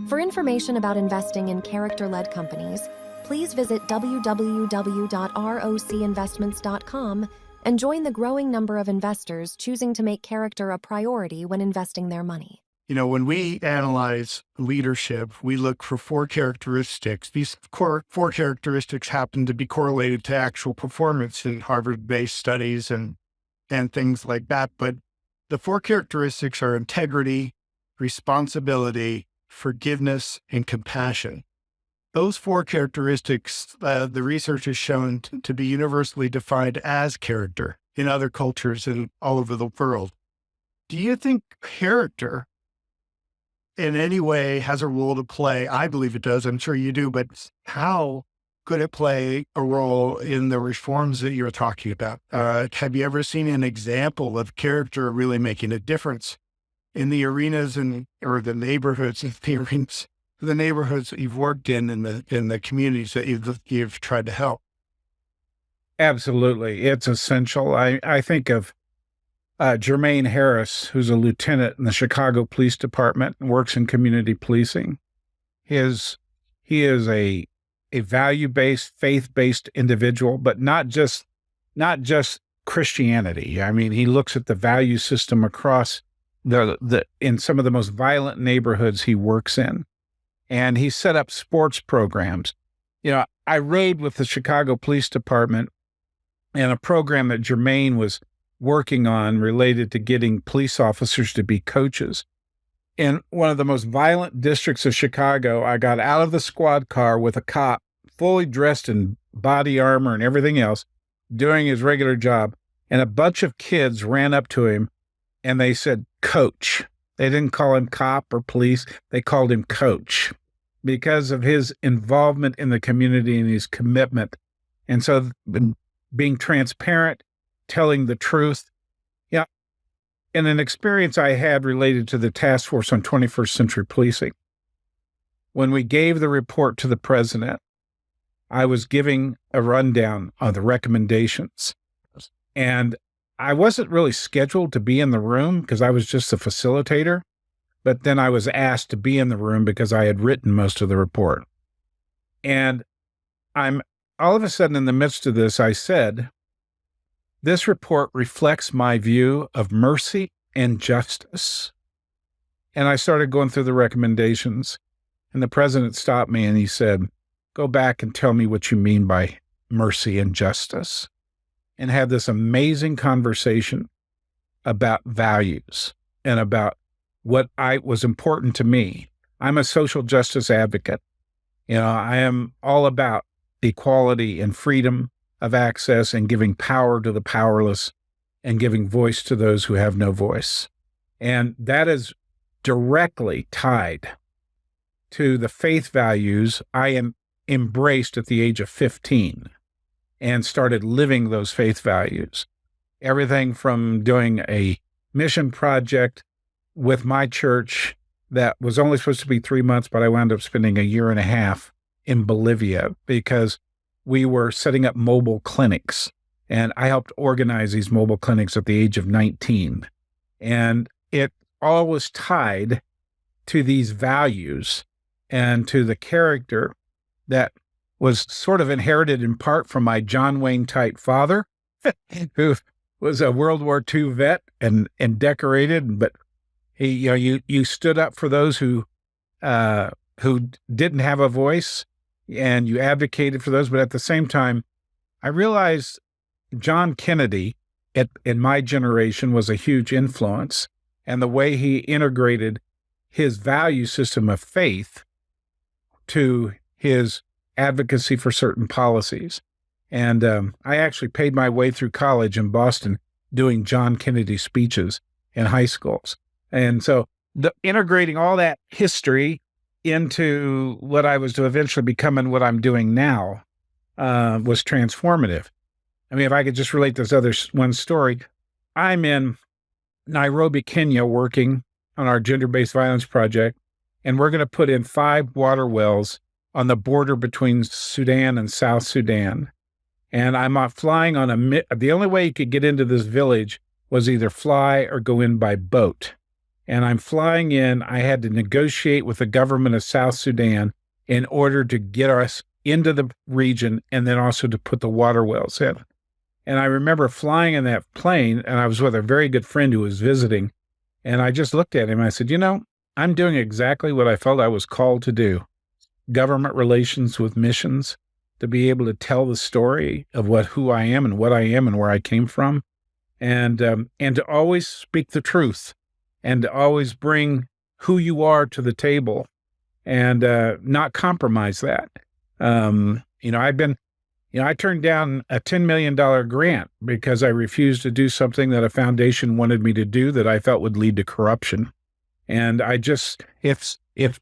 For information about investing in character-led companies, please visit www.rocinvestments.com and join the growing number of investors choosing to make character a priority when investing their money. When we analyze leadership, we look for four characteristics. These four characteristics happen to be correlated to actual performance in Harvard-based studies and things like that. But the four characteristics are integrity, responsibility, forgiveness, and compassion. Those four characteristics, the research has shown to be universally defined as character in other cultures and all over the world. Do you think character in any way has a role to play? I believe it does. I'm sure you do, but how could it play a role in the reforms that you're talking about? Have you ever seen an example of character really making a difference in the arenas or the neighborhoods the neighborhoods that you've worked in the communities that you've tried to help? Absolutely. It's essential. I think of Jermaine Harris, who's a lieutenant in the Chicago Police Department and works in community policing. He is a value-based, faith-based individual, but not just Christianity. I mean, he looks at the value system across in some of the most violent neighborhoods he works in. And he set up sports programs. I rode with the Chicago Police Department and a program that Jermaine was working on related to getting police officers to be coaches. In one of the most violent districts of Chicago, I got out of the squad car with a cop fully dressed in body armor and everything else, doing his regular job. And a bunch of kids ran up to him and they said, "Coach." They didn't call him cop or police. They called him coach because of his involvement in the community and his commitment. And so being transparent, telling the truth. Yeah. And an experience I had related to the task force on 21st century policing. When we gave the report to the president, I was giving a rundown on the recommendations. And I wasn't really scheduled to be in the room because I was just a facilitator, but then I was asked to be in the room because I had written most of the report. And I'm all of a sudden in the midst of this, I said, "This report reflects my view of mercy and justice." And I started going through the recommendations, and the president stopped me and he said, "Go back and tell me what you mean by mercy and justice." And had this amazing conversation about values and about what was important to me. I'm a social justice advocate. I am all about equality and freedom of access and giving power to the powerless and giving voice to those who have no voice. And that is directly tied to the faith values I embraced at the age of 15 and started living those faith values. Everything from doing a mission project with my church that was only supposed to be 3 months, but I wound up spending a year and a half in Bolivia because we were setting up mobile clinics. And I helped organize these mobile clinics at the age of 19. And it all was tied to these values and to the character that was sort of inherited in part from my John Wayne type father, who was a World War II vet and decorated, but he, you stood up for those who didn't have a voice, and you advocated for those. But at the same time, I realized John Kennedy in my generation was a huge influence, and the way he integrated his value system of faith to his advocacy for certain policies. And I actually paid my way through college in Boston doing John Kennedy speeches in high schools. And so integrating all that history into what I was to eventually become and what I'm doing now was transformative. I mean, if I could just relate this one story, I'm in Nairobi, Kenya, working on our gender-based violence project, and we're going to put in 5 water wells on the border between Sudan and South Sudan. And I'm flying on the only way you could get into this village was either fly or go in by boat. and I'm flying in. I had to negotiate with the government of South Sudan in order to get us into the region and then also to put the water wells in. And I remember flying in that plane, and I was with a very good friend who was visiting, and I just looked at him. I said, I'm doing exactly what I felt I was called to do. Government relations with missions, to be able to tell the story of who I am and what I am and where I came from, and to always speak the truth, and to always bring who you are to the table, and not compromise that. I turned down a $10 million grant because I refused to do something that a foundation wanted me to do that I felt would lead to corruption. And it's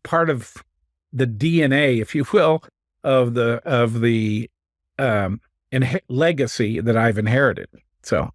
part of the DNA, if you will, of the legacy that I've inherited. So